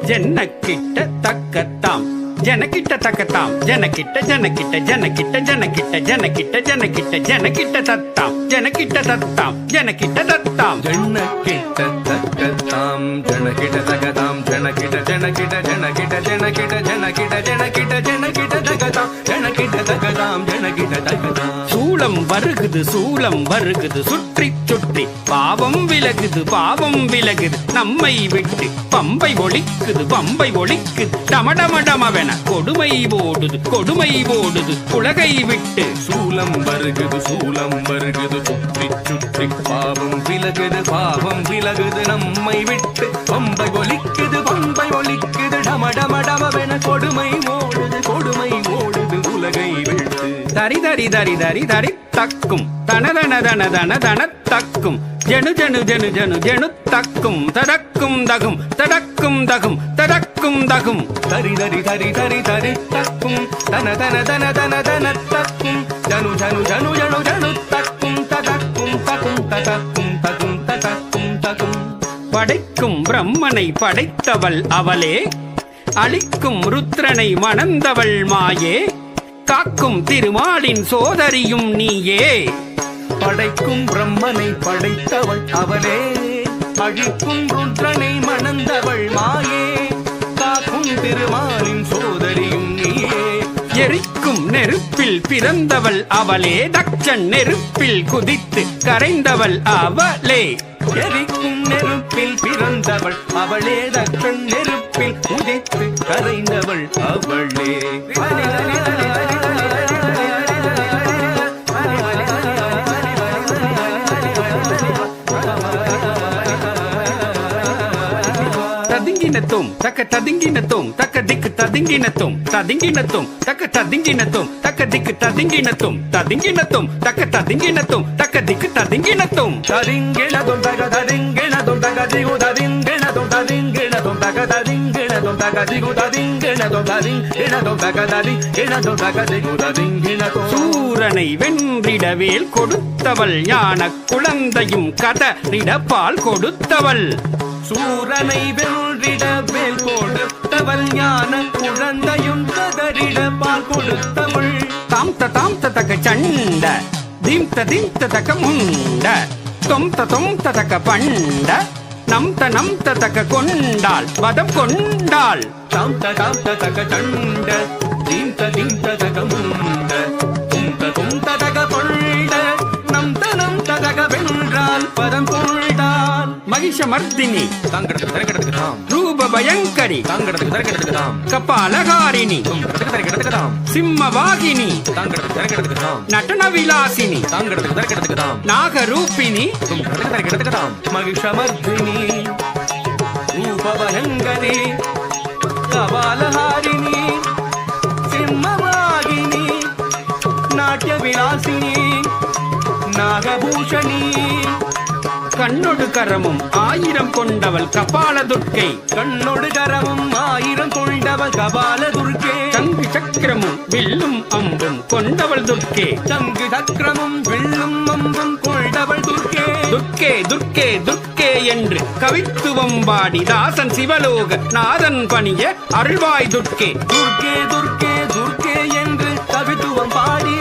ஜன்னக்கிட்ட தக்கத்தாம் ஜனக்கிட்ட தக்கத்தாம் ஜனக்கிட்ட ஜனக்கிட்ட ஜனக்கிட்ட ஜனக்கிட்ட ஜனக்கிட்ட ஜனக்கிட்ட ஜனக்கிட்ட தத்தாம் ஜனக்கிட்ட தத்தாம் ஜனக்கிட்ட தத்தாம் ஜன்னக்கிட்ட தக்கத்தாம் ஜனக்கிட்ட தக்கதாம் ஜனக்கிட்ட ஜனக்கிட்ட ஜனக்கிட்ட ஜனக்கிட்ட ஜனக்கிட்ட ஜனக்கிட்ட ஜனக்கிட்ட தக்கதாம் ஜனக்கிட்ட தக்கதாம் ஜனக்கிட்ட தக்கதாம். சூளம் வருகுது சுற்றி சுற்றி பாவம் விலகுது நம்மை விட்டு பம்பை ஒழிக்குது டமடமடமவென கொடுமை ஓடுது உலகை விட்டு. சூலம் வருகுது சுற்றி சுற்றி பாவம் விலகுது நம்மை விட்டு பம்பை ஒழிக்குது டமடமடமவென கொடுமை ஓடுது உலகை விட்டு. தரி தரி தரி தரி தரி தக்கும் தனதன தன தன தன தக்கும் ஜனு ஜனு ஜனு ஜனு ஜனு தக்கும் தடக்கும் தகும் தடக்கும் தகும் தடக்கும் தகும். தரி தரி தரி தரி தரி தக்கும் தன தன தன தன தன தக்கும் ஜனு ஜனு ஜனு ஜனு ஜனு தக்கும் தடக்கும் தகும் தடக்கும் தகும் தடக்கும் தகும். படைக்கும் பிரம்மனை படைத்தவள் அவளே, அளிக்கும் ருத்ரனை மணந்தவள் மாயே, காக்கும் திருமாலின் சோதரியும் நீயே. படைக்கும் பிரம்மனை படைத்தவள் அவளே, அழிக்கும் ருத்ரனை மணந்தவள் மாயே, காக்கும் திருமாலின் சோதரியும் நீயே. எரிக்கும் நெருப்பில் பிறந்தவள் அவளே, தட்சன் நெருப்பில் குதித்து கரைந்தவள் அவளே. எரிக்கும் நெருப்பில் பிறந்தவள் அவளே, தட்சன் நெருப்பில் குதித்து கரைந்தவள் அவளே. ததிங்கினத்தும் தக்க ததிங்கினத்தும் தக்க திக்கு ததிங்கினத்தும் ததிங்கினத்தும் தக்க ததிங்கினத்தும் தக்க திக்கு ததிங்கினத்தும் ததிங்கினத்தும் தக்க ததிங்கினத்தும் தக்க திக்கு ததிங்கினத்தும். ததிங்கினதும் தக ததிங்கினதும் தக திகு ததிங்கினதும் ததிங்கினதும் தக ததிங்கினதும் தக திகு ததிங்கினதும் ததிங்கினதும் தக ததிங்கினதும் தக திகு ததிங்கினதும். சூரனை வென்றிடவேல் கொடுத்தவள் ஞான குழந்தையும் கதறிட பால் கொடுத்தவள். சூரனை வென்றிட வேல் கொடுத்தவள் ஞான குழந்தையும் கதறிட பால் கொடுத்தவள். தாம் தக்க சண்ட தீம் தக்க முண்ட தொம் தக்க பண்ட நம் தக்க கொண்டாள் வதம் கொண்டாள். தாம் தக்க சண்ட தீம் தக்க முண்ட தும் தக்க கொண்ட நம் தக்க வென்றால் பதம் கொண்டாள். மகிஷமர்தினி தாங்கடத்துக்கு தரக்கடத்துக்கு தாம், ரூப பயங்கரி தாங்கடத்துக்கு தரக்கடத்துக்கு தாம், கபாலகாரிணி தரக்கடத்துக்கு தாம், சிம்மவாகினி தாங்கடத்துக்கு தரக்கடத்துக்கு தாம், நடன விலாசினி தாங்கடத்துக்கு தரக்கடத்துக்கு தாம், நாகரூபிணி தரக்கடத்துக்கு தாம். மகிஷமர்தினி ரூபபயங்கரி கபாலஹாரிணி சிம்மவாகினி நாட்டிய விலாசினி நாகபூஷணி. கண்ணொடு கரமும் 1000 கொண்டவள் கபால துர்க்கை, கண்ணொடு கரமும் 1000 கொண்டவள் கபால துர்க்கே. சங்கு சக்கரமும் வில்லும் அம்பும் கொண்டவள் துர்க்கே, சங்கு சக்கரமும் வில்லும் அம்பும் கொண்டவள் துர்க்கே. துர்க்கே துர்க்கே துர்க்கே என்று கவித்துவம் பாடி தாசன் சிவலோக நாதன் பணிய அருள்வாய் துர்க்கே. துர்க்கே துர்க்கே துர்க்கே என்று கவித்துவம் பாடி